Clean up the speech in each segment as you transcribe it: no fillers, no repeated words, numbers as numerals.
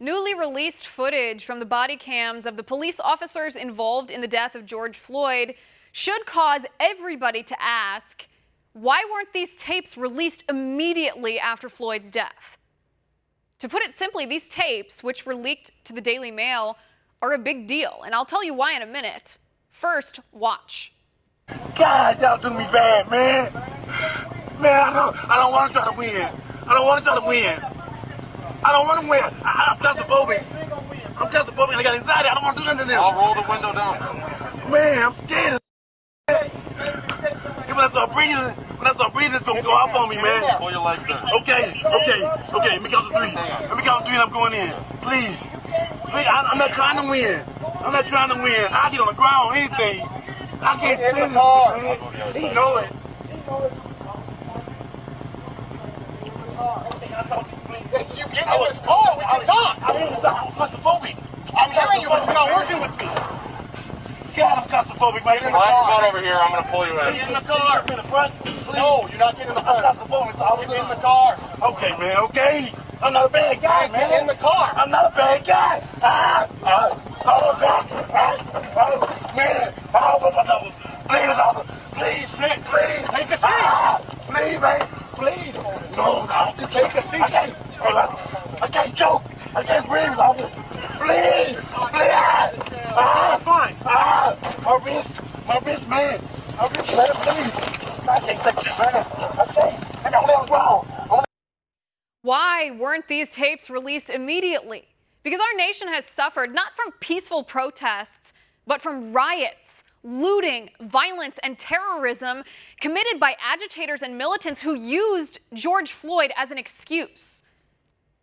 Newly released footage from the body cams of the police officers involved in the death of George Floyd should cause everybody to ask, why weren't these tapes released immediately after Floyd's death? To put it simply, these tapes, which were leaked to the Daily Mail, are a big deal, and I'll tell you why in a minute. First, watch. God, y'all do me bad, man. Man, I don't want to try to win. I don't want to try to win. I don't want to win. I'm claustrophobic. I'm claustrophobic. I got anxiety. I don't want to do nothing to them. I'll roll the window down. Man, I'm scared. When I start breathing, it's gonna go off on me, man. Pull your legs in. Okay. Let me count to three. And I'm going in. Please. I'm not trying to win. I get on the ground, anything. I can't stand this, man. He know it. You get in this car, we can talk. I'm claustrophobic. I'm hearing you, but you're not working with me. God, I'm claustrophobic, man. Come on over here. I'm going to pull you in. Get in the car. In the front, please. No, you're not getting in the front. I'm claustrophobic. Get in the car. Okay, man, okay. I'm not a bad guy, man. Get in the car. I'm not a bad guy. Man. Please, officer. Please, please. Take a seat. Please, man. Please. No. Take a seat. I can't choke. I can't breathe, officer. Please. Fine. My wrist, man. My wrist, man, please. I can't take this, man. I got left wrong. Why weren't these tapes released immediately? Because our nation has suffered not from peaceful protests, but from riots, looting, violence, and terrorism committed by agitators and militants who used George Floyd as an excuse.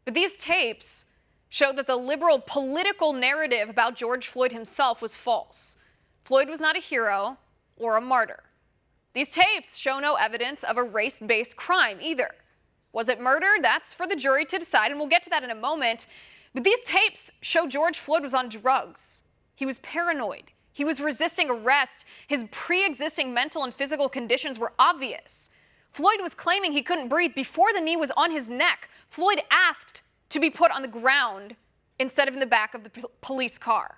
But these tapes showed that the liberal political narrative about George Floyd himself was false. Floyd was not a hero or a martyr. These tapes show no evidence of a race-based crime either. Was it murder? That's for the jury to decide, and we'll get to that in a moment. But these tapes show George Floyd was on drugs. He was paranoid. He was resisting arrest. His pre-existing mental and physical conditions were obvious. Floyd was claiming he couldn't breathe before the knee was on his neck. Floyd asked to be put on the ground instead of in the back of the police car.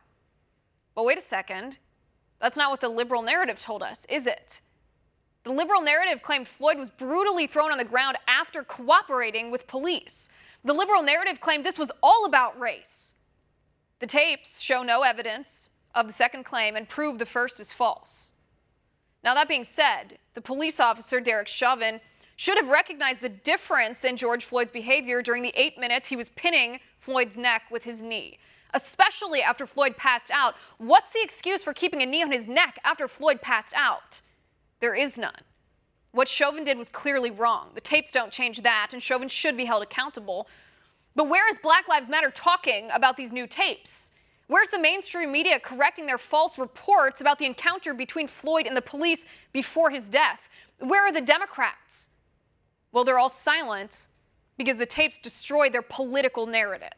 But wait a second. That's not what the liberal narrative told us, is it? The liberal narrative claimed Floyd was brutally thrown on the ground after cooperating with police. The liberal narrative claimed this was all about race. The tapes show no evidence of the second claim and prove the first is false. Now, that being said, the police officer, Derek Chauvin, should have recognized the difference in George Floyd's behavior during the 8 minutes he was pinning Floyd's neck with his knee, especially after Floyd passed out. What's the excuse for keeping a knee on his neck after Floyd passed out? There is none. What Chauvin did was clearly wrong. The tapes don't change that, and Chauvin should be held accountable. But where is Black Lives Matter talking about these new tapes? Where's the mainstream media correcting their false reports about the encounter between Floyd and the police before his death? Where are the Democrats? Well, they're all silent because the tapes destroy their political narrative.